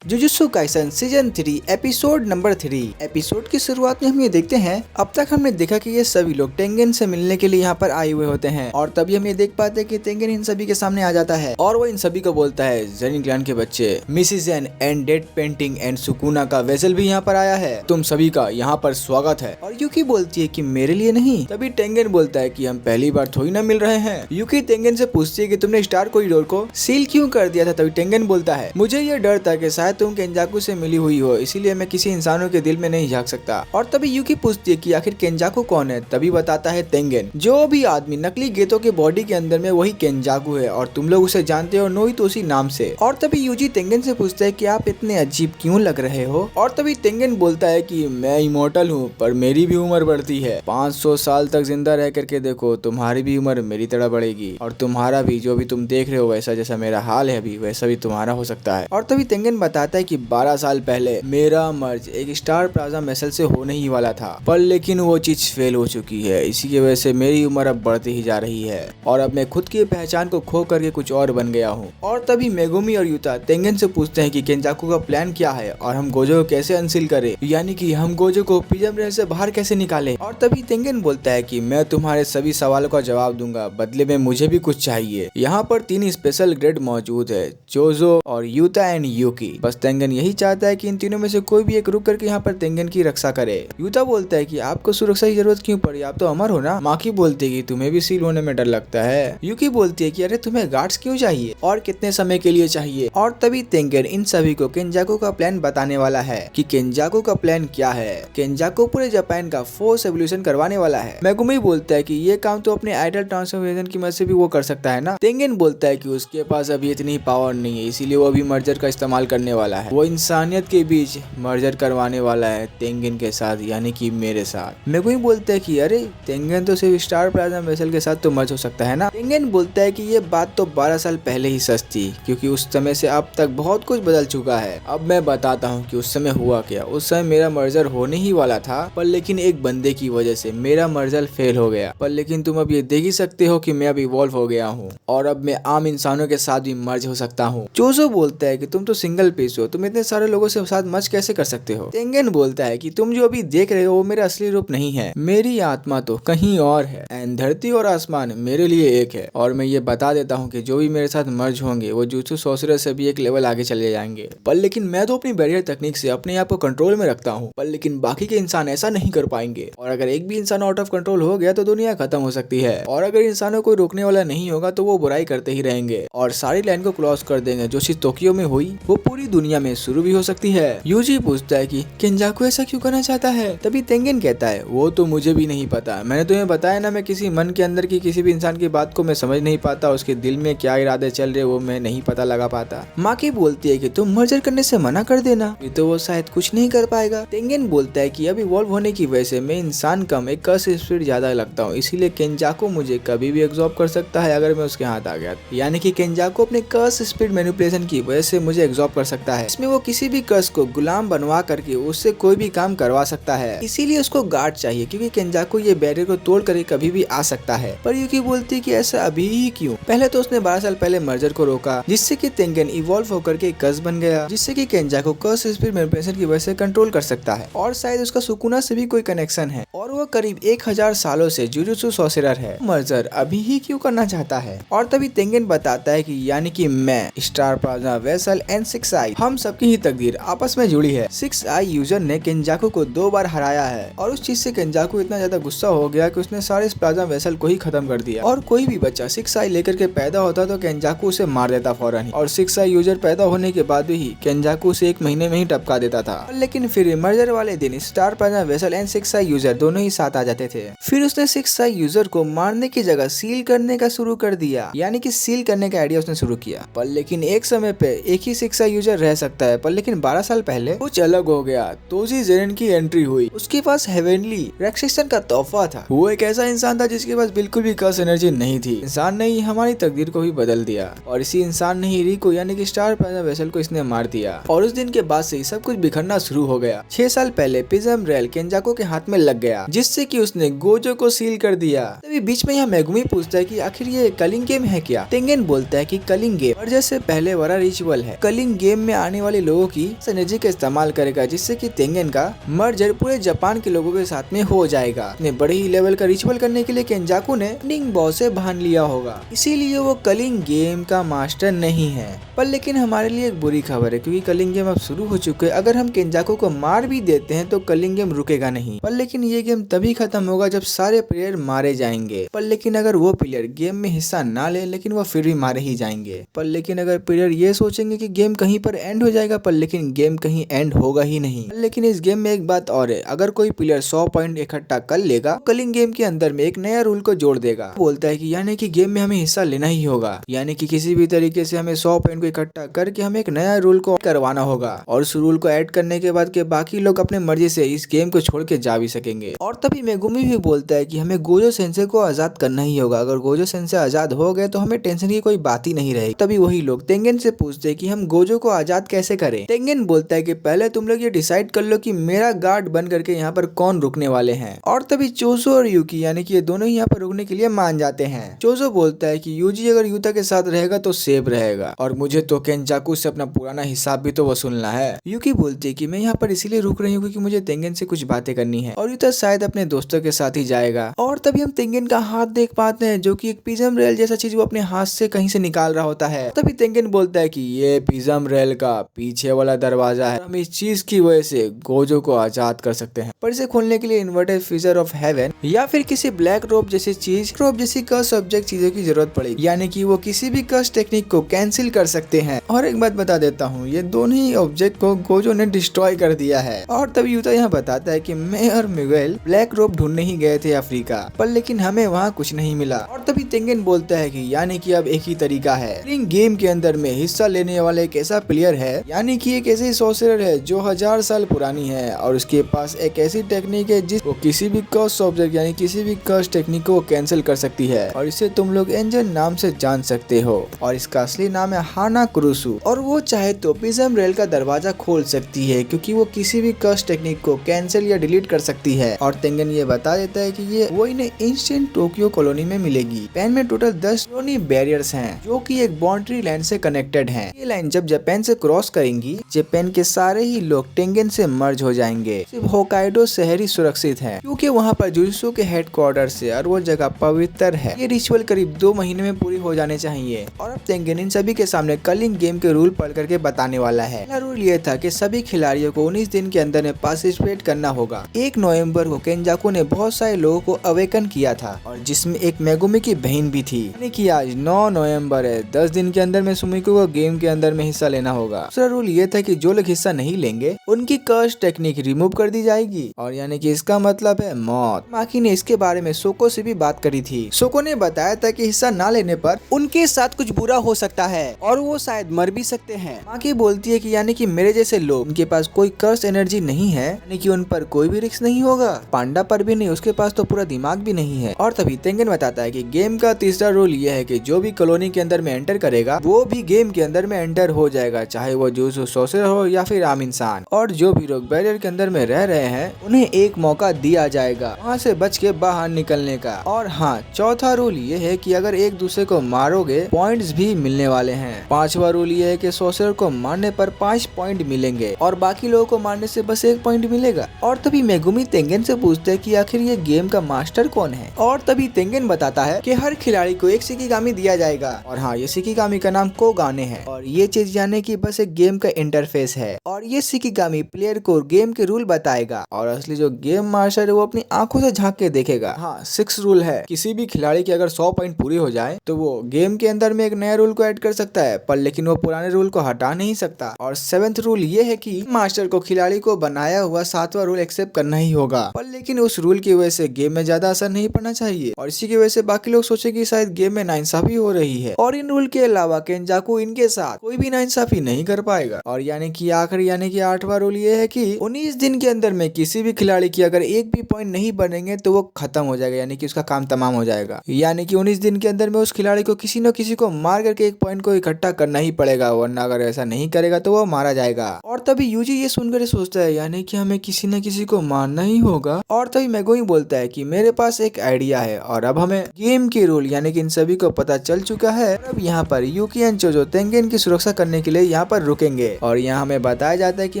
Jujutsu Kaisen season 3 episode number 3। Episode की शुरुआत में हम ये देखते हैं, अब तक हमने देखा कि ये सभी लोग टेंगेन से मिलने के लिए यहाँ पर आए हुए होते हैं और तभी हम ये देख पाते हैं कि टेंगेन इन सभी के सामने आ जाता है और वो इन सभी को बोलता है, जेनिन क्लैन के बच्चे मिसिस जेन एंड डेड पेंटिंग एंड सुकुना का वेसल भी यहाँ पर आया है, तुम सभी का यहाँ पर स्वागत है। और यूकी बोलती है कि मेरे लिए नहीं। तभी टेंगेन बोलता है कि हम पहली बार थोड़ी ना मिल रहे हैं। यूकी टेंगेन से पूछती है कि तुमने स्टार कॉरिडोर को सील क्यों कर दिया था। तभी टेंगेन बोलता है, मुझे ये डर था कि शायद तुम केंजाकू से मिली हुई हो, इसीलिए मैं किसी इंसानों के दिल में नहीं झांक सकता। और तभी यूकी पूछती है कि आखिर केंजाकू कौन है। तभी बताता है टेंगेन, जो भी आदमी नकली गेतो के बॉडी के अंदर में वही केंजाकू है और तुम लोग उसे जानते हो नोइतोशी नाम से। और तभी यूजी टेंगेन से पूछता है कि आप इतने अजीब क्यों लग रहे हो। और तभी टेंगेन बोलता है कि मैं इमोर्टल हूँ पर मेरी भी उम्र बढ़ती है, 500 साल तक जिंदा रह करके देखो, तुम्हारी भी उम्र मेरी तरह बढ़ेगी और तुम्हारा भी जो भी तुम देख रहे हो वैसा जैसा मेरा हाल है अभी वैसा भी तुम्हारा हो सकता है। और तभी टेंगेन बताता है कि 12 साल पहले मेरा मर्ज एक स्टार प्लाजा मेसल से होने ही वाला था, पर लेकिन वो चीज फेल हो चुकी है, इसी की वजह से मेरी उम्र अब बढ़ती ही जा रही है और अब मैं खुद की पहचान को खो करके कुछ और बन गया हूँ। और तभी मेगुमी और यूता टेंगेन से पूछते हैं कि केंजाकू का प्लान क्या है और हम गोजो को कैसे अनसील करें, यानी कि हम गोजो को प्रिजम रेल से बाहर कैसे निकाले। और तभी टेंगेन बोलता है कि मैं तुम्हारे सभी सवालों का जवाब दूंगा, बदले में मुझे भी कुछ चाहिए। यहाँ पर 3 स्पेशल ग्रेड मौजूद है, जोजो और यूता एंड यूकी। बस टेंगेन यही चाहता है कि इन तीनों में से कोई भी एक रुक करके यहाँ पर टेंगेन की रक्षा करे। यूता बोलता है कि आपको सुरक्षा की जरूरत क्यों पड़ी, आप तो अमर हो ना। माकी बोलती है कि तुम्हें भी सील होने में डर लगता है। यूकी बोलती है कि अरे तुम्हें गार्ड्स क्यों चाहिए और कितने समय के लिए चाहिए। और तभी टेंगेन इन सभी को केंजाकू का प्लान बताने वाला है कि केंजाकू का प्लान क्या है। केंजाकू पूरे जापान का फोर्स एवोल्यूशन करवाने वाला है। मेगुमी बोलता है कि ये काम तो अपने आइडल ट्रांसफॉर्मेशन की मदद से भी वो कर सकता है ना। टेंगेन बोलता है कि उसके पास अभी इतनी पावर नहीं है, इसीलिए वो अभी मर्जर का इस्तेमाल करने वाला है। वो इंसानियत के बीच मर्जर करवाने वाला है टेंगेन के साथ, यानी कि मेरे साथ। मेगुमी बोलता है कि अरे टेंगेन तो सिर्फ स्टार प्लाजा वेसल के साथ तो मर्ज हो सकता है ना। टेंगेन बोलता है कि ये बात तो 12 साल पहले ही सच थी, क्योंकि उस समय से अब तक बहुत कुछ बदल चुका है। अब मैं बताता हूँ कि उस समय हुआ क्या। उस समय मेरा मर्जर होने ही वाला था, पर लेकिन एक बंदे की वजह से मेरा मर्जर फेल हो गया। पर लेकिन तुम अब ये देख ही सकते हो कि मैं अब इवॉल्व हो गया हूँ और अब मैं आम इंसानों के साथ भी मर्ज हो सकता हूँ। जोजो बोलता है कि तुम तो सिंगल पीस हो, तुम इतने सारे लोगों से साथ मर्ज कैसे कर सकते हो। टेंगेन बोलता है कि तुम जो अभी देख रहे हो वो मेरा असली रूप नहीं है, मेरी आत्मा तो कहीं और है एंड धरती और आसमान मेरे लिए एक है। और मैं ये बता देता हूँ कि जो भी मेरे साथ मर्ज होंगे वो जुत्सु सोर्सरर से भी एक लेवल आगे चले जाएंगे। पर लेकिन मैं तो अपनी बैरियर तकनीक से अपने आप को कंट्रोल में रखता हूँ, पर लेकिन बाकी के इंसान ऐसा नहीं कर पाएंगे और अगर एक भी इंसान आउट ऑफ कंट्रोल हो गया तो दुनिया खत्म हो सकती है। और अगर इंसानों को रोकने वाला नहीं होगा तो वो बुराई करते ही रहेंगे और सारी लाइन को क्रॉस कर देंगे। जो चीज टोक्यो में हुई वो पूरी दुनिया में शुरू भी हो सकती है। यूजी पूछता है कि केंजाकू ऐसा क्यों करना चाहता है। तभी टेंगेन कहता है, वो तो मुझे भी नहीं पता, मैंने तुम्हें बताया ना, मैं किसी मन के अंदर की किसी भी इंसान की बात को मैं समझ नहीं पाता, उसके दिल में क्या इरादे चल रहे वो मैं नहीं पता लगा पाता। माकी बोलती है कि तुम मर्जर करने से मना कर देना, ये तो वो शायद कुछ नहीं कर पाएगा। टेंगेन बोलता है कि अब इवॉल्व होने की वजह से मैं इंसान कम एक कर्स स्पिरिट ज्यादा लगता हूँ, इसीलिए केंजाकू मुझे कभी भी एब्जॉर्ब कर सकता है अगर मैं उसके हाथ आ गया। यानी कि केंजाकू अपने कर्स स्पिरिट मैनिपुलेशन की वजह से मुझे एब्जॉर्ब कर सकता है। इसमें वो किसी भी कर्स को गुलाम बनवा करके उससे कोई भी काम करवा सकता है, इसीलिए उसको गार्ड चाहिए क्योंकि केंजाकू ये बैरियर को तोड़ कर कभी भी आ सकता है। पर यूकी बोलती है कि ऐसा अभी ही क्यों, पहले तो उसने 12 साल पहले मर्जर को रोका जिससे कि टेंगेन इवॉल्व होकर के कर्स बन गया, जिससे कि केंजाकू कर्स स्पिरिट मैनिपुलेशन की वजह से कंट्रोल कर सकता है और शायद उसका सुकुना से भी कोई कनेक्शन है और वो करीब 1000 सालों से जुजुत्सु सोर्सरर है। मर्जर अभी ही क्यों करना चाहता है। और तभी टेंगेन बताता है कि यानी कि मैं स्टार प्लाजा वेसल एंड 6 आई हम सबकी ही तकदीर आपस में जुड़ी है। 6 आई यूजर ने केंजाकू को 2 बार हराया है और उस चीज से केंजाकू इतना ज्यादा गुस्सा हो गया कि उसने सारे प्लाजा वेसल को ही खत्म कर दिया और कोई भी बच्चा 6 आई लेकर के पैदा होता तो केंजाकू उसे मार देता फौरन ही। और 6 आई यूजर पैदा होने के बाद भी केंजाकू उसे 1 महीने में ही टपका देता था। लेकिन फिर मर्जर वाले दिन star plaza vessel and 6 I user दोनों ही साथ आ जाते थे। फिर उसने 6 आई यूजर को मारने की जगह सील करने का शुरू कर दिया, यानी कि सील करने का आइडिया उसने शुरू किया। पर लेकिन एक समय पे एक ही 6 आई यूजर रह सकता है, पर लेकिन 12 साल पहले कुछ अलग हो गया। तोजी जेनिन की एंट्री हुई, उसके पास हेवेनली रेक्सेशन का तोहफा था। वो एक ऐसा इंसान था जिसके पास बिल्कुल भी कर्स एनर्जी नहीं थी। इंसान ने ही हमारी तकदीर को भी बदल दिया और इसी इंसान ने ही रिको यानी कि स्टार प्लाजा वेसल को इसने मार दिया और उस दिन के बाद से सब कुछ बिखरना शुरू हो गया। 6 साल पहले प्रिज्म रेल केंजाकू के हाथ में लग गया जिससे कि उसने गोजो को सील कर दिया। तभी बीच में यहाँ मेगुमी पूछता है कि आखिर ये कलिंग गेम है क्या। टेंगेन बोलता है कि कलिंग गेम मर्जर से पहले बड़ा रिचुअल है। कलिंग गेम में आने वाले लोगों की एनर्जी का इस्तेमाल करेगा, जिससे कि तेंगेन का मर्जर पूरे जापान के लोगों के साथ में हो जाएगा। इतने बड़े ही लेवल का रिचुअल करने के लिए केंजाकू ने निंग बॉस से भान लिया होगा, इसीलिए वो कलिंग गेम का मास्टर नहीं है। पर लेकिन हमारे लिए एक बुरी खबर है, क्योंकि कलिंग गेम अब शुरू हो चुके हैं। अगर हम केंजाकू को मार भी देते हैं तो कलिंग गेम रुकेगा नहीं। पर लेकिन ये गेम तभी खत्म होगा जब सारे प्लेयर मारे जाएंगे। पर लेकिन अगर वो प्लेयर गेम में हिस्सा ना ले, लेकिन वो फिर भी मारे ही जाएंगे। पर लेकिन अगर प्लेयर ये सोचेंगे कि गेम कहीं पर एंड हो जाएगा, पर लेकिन गेम कहीं एंड होगा ही नहीं। लेकिन इस गेम में एक बात और है, अगर कोई प्लेयर 100 पॉइंट इकट्ठा कर लेगा, कलिंग गेम के अंदर में एक नया रूल को जोड़ देगा। बोलता है कि यानी कि गेम में हमें हिस्सा लेना ही होगा, यानी कि किसी भी तरीके से हमें 100 पॉइंट को इकट्ठा करके हमें एक नया रूल को करवाना होगा। और उस रूल को ऐड करने के बाद के बाकी लोग अपने मर्जी से इस गेम को छोड़ के जा भी सकेंगे। और तभी मेगुमी भी बोलता है कि हमें गोजो सेंसे को आजाद करना ही होगा। अगर गोजो सेंसे आजाद हो गए तो हमें टेंशन की कोई बात ही नहीं रहेगी। तभी वही लोग तेंगेन से पूछते हैं कि हम गोजो को आजाद कैसे करें। तेंगेन बोलता है कि पहले तुम लोग ये डिसाइड कर लो कि मेरा गार्ड बन करके यहाँ पर कौन रुकने वाले हैं। और तभी चोजो और यूकी यानी कि ये दोनों ही यहाँ पर रुकने के लिए मान जाते हैं। चोजो बोलता है कि यूजी अगर यूता के साथ रहेगा तो सेफ रहेगा, और मुझे तो केंजाकू से अपना पुराना हिसाब भी तो वसूलना है। यूकी बोलती है कि मैं यहाँ पर इसीलिए रुक रही हूँ क्योंकि मुझे तेंगेन से कुछ बातें करनी है, और यूता शायद अपने दोस्तों के साथ ही जाएगा। और तभी हम तेंगेन का हाथ देख पाते हैं, जो कि एक पिज्म रेल जैसा चीज वो अपने हाथ से कहीं से निकाल रहा होता है। तभी तेंगेन बोलता है कि ये पिज्म रेल का पीछे वाला दरवाजा है, हम इस चीज की वजह से गोजो को आजाद कर सकते हैं। पर इसे खोलने के लिए इन्वर्टेड फीचर ऑफ हेवन या फिर किसी ब्लैक रोप जैसी चीज, रोप जैसी कर्स ऑब्जेक्ट चीजों की जरूरत पड़ेगी, यानी कि वो किसी भी कर्स टेक्निक को कैंसिल कर सकते हैं। और एक बात बता देता हूँ, ये दोनों ही ऑब्जेक्ट को गोजो ने डिस्ट्रॉय कर दिया है। और तभी यूता यहाँ बताता है कि मैं और मिगुएल ब्लैक रोप ढूंढने ही गए थे अफ्रीका, पर लेकिन हमें वहाँ कुछ नहीं मिला। और तभी तेंगेन बोलता है कि यानी कि अब एक ही तरीका है, गेम के अंदर में हिस्सा लेने वाला एक ऐसा प्लेयर है, यानी कि एक ऐसी सोर्सरर है जो 1000 साल पुरानी है, और उसके पास एक ऐसी टेक्निक है जिसको किसी भी कर्स ऑब्जेक्ट यानी किसी भी कर्स टेक्निक को कैंसिल कर सकती है, और इसे तुम लोग एंजल नाम से जान सकते हो। और इसका असली नाम है हाना कुरुसु, और वो चाहे तो पिज्म रेल का दरवाजा खोल सकती है, क्योंकि वो किसी भी कर्स टेक्निक को कैंसिल या डिलीट कर सकती है। और तेंगेन ये बता देता है कि ये वो इन्हें इंस्टेंट टोक्यो कॉलोनी में मिलेगी। पैन में टोटल 10 कॉलोनी बैरियर्स हैं, जो कि एक बाउंड्री लाइन से कनेक्टेड हैं। ये लाइन जब जापान से क्रॉस करेंगी, जापान के सारे ही लोग टेंगेन से मर्ज हो जाएंगे। सिर्फ होकाइडो शहर ही सुरक्षित है, क्योंकि वहाँ पर जुजुत्सु के हेडक्वार्टर है और वो जगह पवित्र है। ये रिचुअल करीब 2 महीने में पूरी हो जाने चाहिए। और अब तेंगेन इन सभी के सामने कलिंग गेम के रूल पढ़ करके बताने वाला है। पहला रूल ये था कि सभी खिलाड़ियों को 19 दिन के अंदर में पार्टिसिपेट करना होगा। 1 नवंबर को केंजाकू ने बहुत सारे लोगों को अवेकन किया था, और जिसमें एक मेगुमी की बहन भी थी। यानी कि आज 9 नवंबर है, 10 दिन के अंदर में सुमिको को गेम के अंदर में हिस्सा लेना होगा। दूसरा रूल ये था कि जो लोग हिस्सा नहीं लेंगे उनकी कर्स टेक्निक रिमूव कर दी जाएगी, और यानी कि इसका मतलब है मौत। माकी ने इसके बारे में सोको से भी बात करी थी। सोको ने बताया था कि हिस्सा ना लेने पर उनके साथ कुछ बुरा हो सकता है और वो शायद मर भी सकते हैं। माकी बोलती है कि यानी कि मेरे जैसे लोग, उनके पास कोई कर्स एनर्जी नहीं है, यानी कि उन पर कोई भी रिस्क नहीं होगा। पांडा पर भी नहीं, उसके पास तो पूरा दिमाग भी नहीं है। और तभी तेंगेन बताता है कि गेम का तीसरा रूल यह है कि जो भी कॉलोनी के अंदर में एंटर करेगा वो भी गेम के अंदर में एंटर हो जाएगा, चाहे वो जुजुत्सु सोर्सरर हो या फिर आम इंसान। और जो भी लोग बैरियर के अंदर में रह रहे हैं उन्हें एक मौका दिया जाएगा वहाँ से बच के बाहर निकलने का। और हाँ, चौथा रूल ये है कि अगर एक दूसरे को मारोगे पॉइंट्स भी मिलने वाले हैं। 5वां रूल ये है कि सोर्सरर को मारने पर 5 पॉइंट मिलेंगे और बाकी लोगों को मारने से बस 1 पॉइंट मिलेगा। और तभी मेगुमी तेंगेन से पूछते हैं कि आखिर ये गेम का मास्टर कौन है। और तभी तेंगेन बताता है कि हर खिलाड़ी को एक शिकिगामी दिया जाएगा, और हाँ, ये शिकिगामी का नाम कोगाने है, और ये चीज यानी कि बस एक गेम का इंटरफेस है। और ये शिकिगामी प्लेयर को गेम के रूल बताएगा, और असली जो गेम मास्टर है वो अपनी आंखों से झांक के देखेगा। हाँ, 6 रूल है, किसी भी खिलाड़ी की अगर 100 पॉइंट पूरी हो जाए तो वो गेम के अंदर में एक नया रूल को ऐड कर सकता है, पर लेकिन वो पुराने रूल को हटा नहीं सकता। और 7th रूल ये है कि मास्टर को खिलाड़ी को बनाया हुआ 7वां रूल एक्सेप्ट करना ही होगा, पर लेकिन उस रूल की वजह से गेम में ज्यादा असर नहीं पड़ना चाहिए, और इसी की वजह से बाकी लोग सोचे कि शायद गेम में नाइंसाफी हो रही है। और इन रूल के अलावा केंजाकू इनके साथ कोई भी नाइंसाफी नहीं कर पाएगा। और यानी कि आखिरी यानी कि 8वां रूल ये है कि 19 दिन के अंदर में किसी भी खिलाड़ी की अगर एक भी पॉइंट नहीं बनेंगे तो वो खत्म हो जाएगा, यानी कि उसका काम तमाम हो जाएगा। यानी कि 19 दिन के अंदर में उस खिलाड़ी को किसी न किसी को मार करके एक पॉइंट को इकट्ठा करना ही पड़ेगा, वरना अगर ऐसा नहीं करेगा तो वो मारा जाएगा। और तभी यूजी ये सुनकर सोचता है यानी कि हमें किसी न किसी को मारना ही होगा। और तभी मेगुमी बोलता है कि मेरे पास एक आइडिया है, और अब हमें गेम के रूल यानी कि इन सभी को पता चल चुका है। अब यहाँ पर यूकी एंड चोजो तेंगेन की सुरक्षा करने के लिए यहाँ पर रुकेंगे। और यहाँ हमें बताया जाता है कि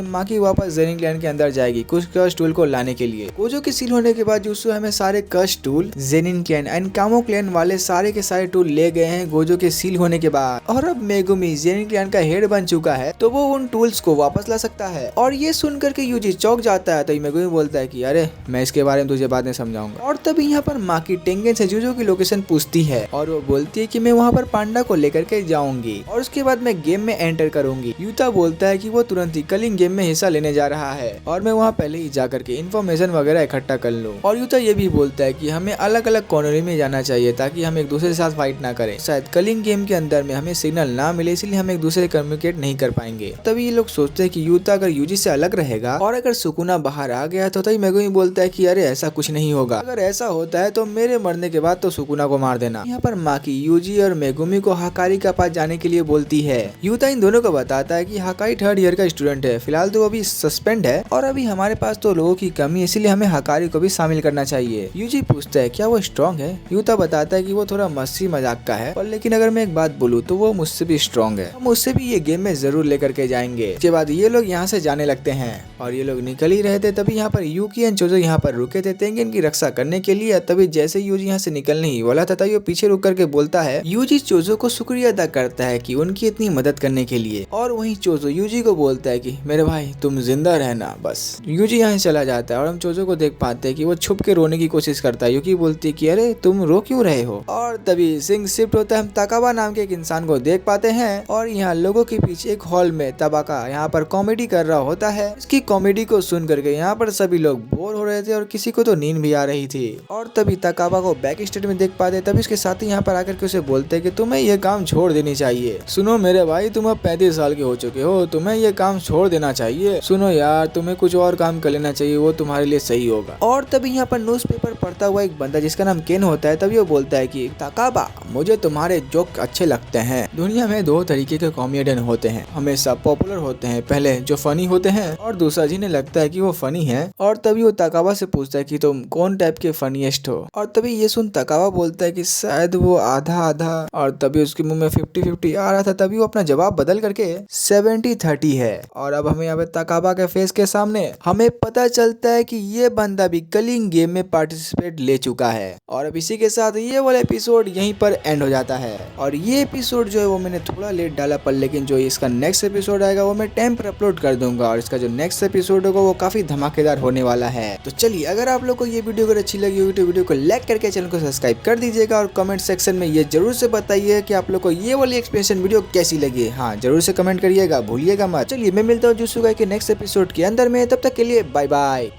माकी वापस जेनिन क्लैन के अंदर जाएगी कुछ कर्स टूल को लाने के लिए। गोजो की सील होने के बाद जुत्सु हमें सारे कर्स टूल जेनिन क्लैन एंड कामो क्लैन वाले सारे के सारे टूल ले गए हैं गोजो के सील होने के बाद। और अब मेगुमी जेनिन क्लैन का हेड बन चुका है तो वो उन टूल्स को वापस ला सकता है। और ये सुनकर के यूजी चौंक जाता है तो मेगुमी बोलता है कि अरे मैं इसके बारे में तुझे बाद में समझाऊंगा। और तभी यहाँ पर माकी टेंगेन से जोजो की लोकेशन पूछती है और वो बोलती है कि मैं वहाँ पर पांडा को लेकर के जाऊंगी और उसके बाद मैं गेम में एंटर करूंगी। यूता बोलता है कि वो तुरंत ही कलिंग गेम में हिस्सा लेने जा रहा है और मैं वहाँ पहले ही जाकर के इन्फॉर्मेशन वगैरह इकट्ठा कर लूँ। और यूता ये भी बोलता है कि हमें अलग अलग कॉर्नर में जाना चाहिए ताकि हम एक दूसरे के साथ फाइट ना करें। शायद कलिंग गेम के अंदर में हमें सिग्नल ना मिले इसलिए हम एक दूसरे से कम्युनिकेट नहीं कर पाएंगे। तभी ये लोग सोचते हैं कि यूता अगर यूजी से अलग रहेगा और अगर सुकुना बाहर आ गया तो तभी मेगुमी बोलता है कि अरे ऐसा कुछ नहीं होगा, अगर ऐसा होता है तो मेरे मरने के बाद तो सुकुना को मार देना। यहाँ पर माकी यूजी और मेगुमी को हाकारी का पास जाने के लिए बोलती है। यूता इन दोनों को बताता है कि हाकारी 3rd ईयर का स्टूडेंट है, फिलहाल तो अभी सस्पेंड है और अभी हमारे पास तो लोगों की कमी है इसलिए हमें हाकारी को भी शामिल करना चाहिए। यूजी पूछता है क्या वो स्ट्रॉन्ग है? यूता बताता है कि वो थोड़ा मस्ती मजाक का है और लेकिन अगर मैं एक बात बोलूँ तो वो मुझसे भी स्ट्रॉन्ग है, हम उससे भी ये गेम में जरूर लेकर के जाएंगे। उसके बाद ये लोग यहाँ से जाने लगते हैं और ये लोग निकल ही रहे थे तभी यहाँ पर यूकी एंड जोजो यहाँ पर रुके थे तेंगेन की रक्षा करने के लिए। तभी जैसे यूजी यहाँ से निकलने ही वाला था तभी वो पीछे रुक करके बोलता है। यूजी चोजो को शुक्रिया अदा करता है कि उनकी इतनी मदद करने के लिए और वहीं चोजो यूजी को बोलता है कि मेरे भाई तुम जिंदा रहना बस। यूजी यहाँ चला जाता है और हम चोजो को देख पाते हैं कि वो छुप के रोने की कोशिश करता है। यूकी बोलती है कि अरे तुम रो क्यों रहे हो? और तभी सिंह शिफ्ट होता है, हम ताकाबा नाम के एक इंसान को देख पाते हैं और यहाँ लोगों के पीछे एक हॉल में तबाका यहाँ पर कॉमेडी कर रहा होता है। इसकी कॉमेडी को सुन करके यहाँ पर सभी लोग बोर हो रहे थे और किसी को तो नींद भी आ रही थी। और तभी ताकाबा को बैक स्टेज में देख पाते तभी उसके साथी यहाँ पर आकर के उसे बोलते हैं कि तुम्हें ये काम छोड़ देनी चाहिए। सुनो मेरे भाई तुम अब 35 साल के हो चुके हो, तुम्हें ये काम छोड़ देना चाहिए। सुनो यार तुम्हें कुछ और काम कर लेना चाहिए, वो तुम्हारे लिए सही होगा। और तभी यहाँ पर न्यूज़पेपर पढ़ता हुआ एक बंदा जिसका नाम केन होता है तभी वो बोलता है कि ताकाबा मुझे तुम्हारे जोक अच्छे लगते हैं। दुनिया में 2 तरीके के कॉमेडियन होते हैं, हमेशा पॉपुलर होते हैं, पहले जो फनी होते हैं और दूसरा जिन्हें लगता है कि वो फनी है। और तभी वो ताकाबा से पूछता है कि तुम कौन टाइप के फनीएस्ट हो? और तभी ये सुन ताकाबा बोलता है कि शायद वो आधा आधा। और तभी उसके मुंह में 50-50 आ रहा था तभी वो अपना जवाब बदल करके 70-30 है। और अब हमें यहाँ पे ताकाबा के फेस के सामने हमें पता चलता है कि ये बंदा भी कलिंग गेम में पार्टिसिपेट ले चुका है। और अब इसी के साथ ये वाला एपिसोड यहीं पर एंड हो जाता है। और ये एपिसोड जो है वो मैंने थोड़ा लेट डाला पर लेकिन जो इसका नेक्स्ट एपिसोड आएगा वो मैं टाइम पर अपलोड कर दूंगा और इसका जो नेक्स्ट एपिसोड होगा वो काफी धमाकेदार होने वाला है। तो चलिए अगर आप लोग को ये वीडियो अगर अच्छी लगी होगी तो वीडियो को लाइक करके चैनल को सब्सक्राइब कर दीजिएगा और कमेंट सेक्शन में ये जरूर से बताइए कि आप लोग को ये वाली एक्सप्लेनेशन वीडियो कैसी लगी। हाँ जरूर से कमेंट करिएगा, भूलिएगा मत। चलिए मैं मिलता हूँ जुत्सु गाई के नेक्स्ट एपिसोड के अंदर में, तब तक के लिए बाय बाय।